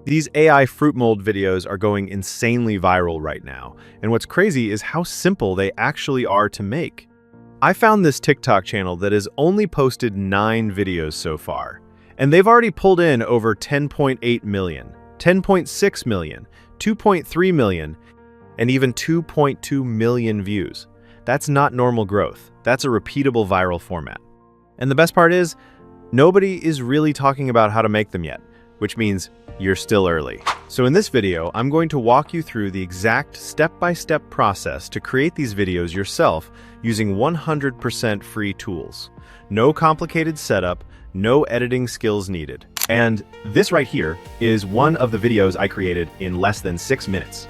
These AI fruit mold videos are going insanely viral right now, and what's crazy is how simple they actually are to make. I found this TikTok channel that has only posted 9 videos so far, and they've already pulled in over 10.8 million, 10.6 million, 2.3 million, and even 2.2 million views. That's not normal growth. That's a repeatable viral format. And the best part is, nobody is really talking about how to make them yet, which means you're still early. So in this video, I'm going to walk you through the exact step-by-step process to create these videos yourself using 100% free tools. No complicated setup, no editing skills needed. And this right here is one of the videos I created in less than 6 minutes.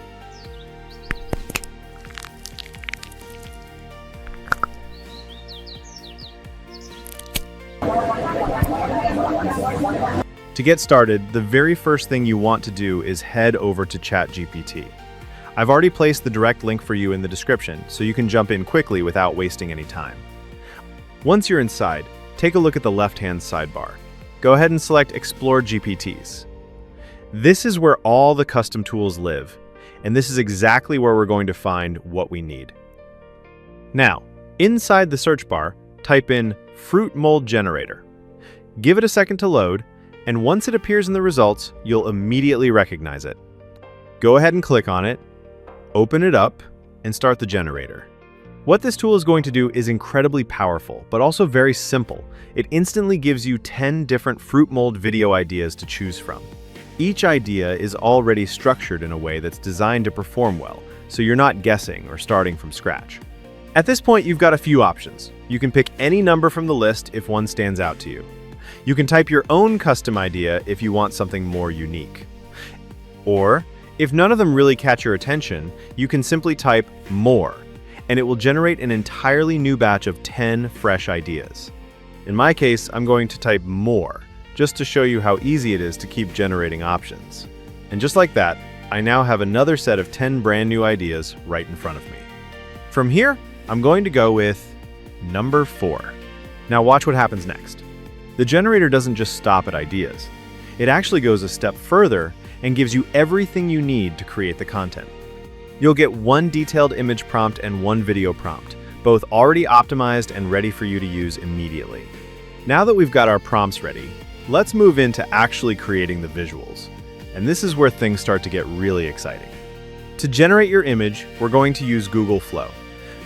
To get started, the very first thing you want to do is head over to ChatGPT. I've already placed the direct link for you in the description, so you can jump in quickly without wasting any time. Once you're inside, take a look at the left-hand sidebar. Go ahead and select Explore GPTs. This is where all the custom tools live, and this is exactly where we're going to find what we need. Now, inside the search bar, type in Fruit Mold Generator. Give it a second to load, and once it appears in the results, you'll immediately recognize it. Go ahead and click on it, open it up, and start the generator. What this tool is going to do is incredibly powerful, but also very simple. It instantly gives you 10 different fruit mold video ideas to choose from. Each idea is already structured in a way that's designed to perform well, so you're not guessing or starting from scratch. At this point, you've got a few options. You can pick any number from the list if one stands out to you. You can type your own custom idea if you want something more unique. Or, if none of them really catch your attention, you can simply type more, and it will generate an entirely new batch of 10 fresh ideas. In my case, I'm going to type more, just to show you how easy it is to keep generating options. And just like that, I now have another set of 10 brand new ideas right in front of me. From here, I'm going to go with number 4. Now watch what happens next. The generator doesn't just stop at ideas. It actually goes a step further and gives you everything you need to create the content. You'll get one detailed image prompt and one video prompt, both already optimized and ready for you to use immediately. Now that we've got our prompts ready, let's move into actually creating the visuals. And this is where things start to get really exciting. To generate your image, we're going to use Google Flow.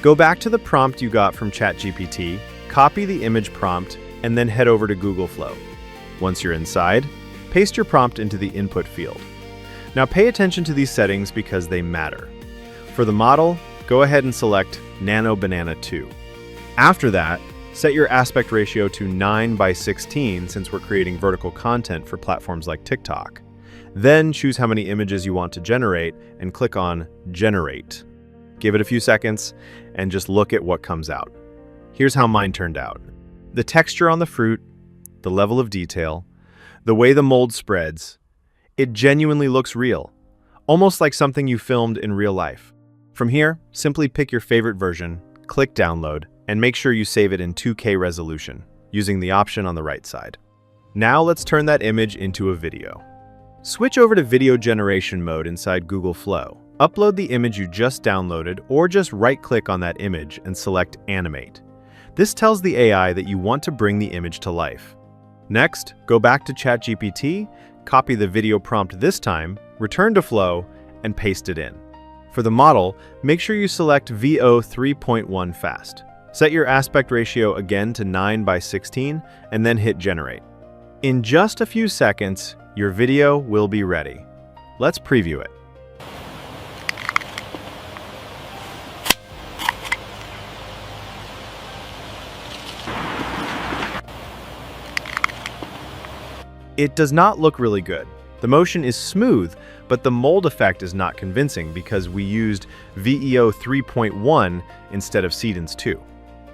Go back to the prompt you got from ChatGPT, copy the image prompt, and then head over to Google Flow. Once you're inside, paste your prompt into the input field. Now pay attention to these settings because they matter. For the model, go ahead and select Nano Banana 2. After that, set your aspect ratio to 9:16 since we're creating vertical content for platforms like TikTok. Then choose how many images you want to generate and click on Generate. Give it a few seconds and just look at what comes out. Here's how mine turned out. The texture on the fruit, the level of detail, the way the mold spreads, it genuinely looks real, almost like something you filmed in real life. From here, simply pick your favorite version, click download, and make sure you save it in 2K resolution, using the option on the right side. Now let's turn that image into a video. Switch over to video generation mode inside Google Flow. Upload the image you just downloaded or just right-click on that image and select Animate. This tells the AI that you want to bring the image to life. Next, go back to ChatGPT, copy the video prompt this time, return to Flow, and paste it in. For the model, make sure you select VO 3.1 Fast. Set your aspect ratio again to 9:16 and then hit Generate. In just a few seconds, your video will be ready. Let's preview it. It does not look really good. The motion is smooth, but the mold effect is not convincing because we used VEO 3.1 instead of Seedance 2.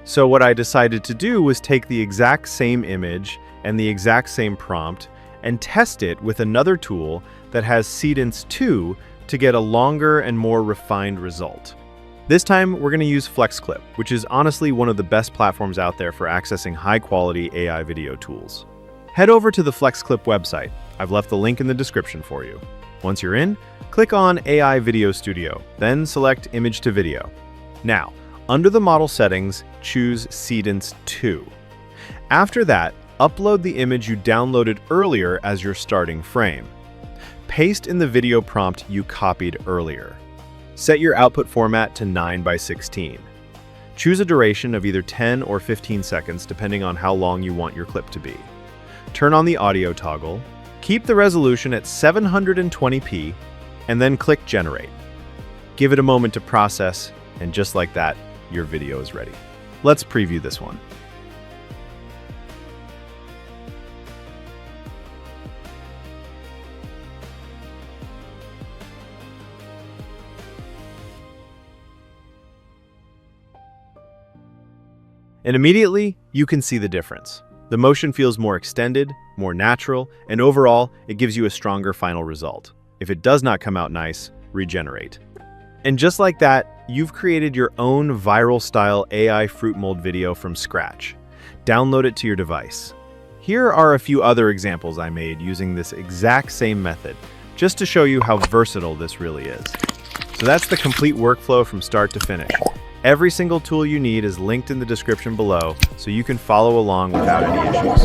So what I decided to do was take the exact same image and the exact same prompt and test it with another tool that has Seedance 2 to get a longer and more refined result. This time, we're going to use FlexClip, which is honestly one of the best platforms out there for accessing high-quality AI video tools. Head over to the FlexClip website. I've left the link in the description for you. Once you're in, click on AI Video Studio, then select Image to Video. Now, under the model settings, choose Seedance 2. After that, upload the image you downloaded earlier as your starting frame. Paste in the video prompt you copied earlier. Set your output format to 9:16. Choose a duration of either 10 or 15 seconds depending on how long you want your clip to be. Turn on the audio toggle, keep the resolution at 720p, and then click Generate. Give it a moment to process, and just like that, your video is ready. Let's preview this one. And immediately, you can see the difference. The motion feels more extended, more natural, and overall, it gives you a stronger final result. If it does not come out nice, regenerate. And just like that, you've created your own viral-style AI fruit mold video from scratch. Download it to your device. Here are a few other examples I made using this exact same method, just to show you how versatile this really is. So that's the complete workflow from start to finish. Every single tool you need is linked in the description below, so you can follow along without any issues.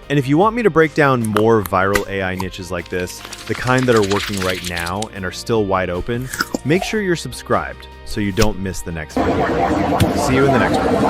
And if you want me to break down more viral AI niches like this, the kind that are working right now and are still wide open, make sure you're subscribed so you don't miss the next video. See you in the next one.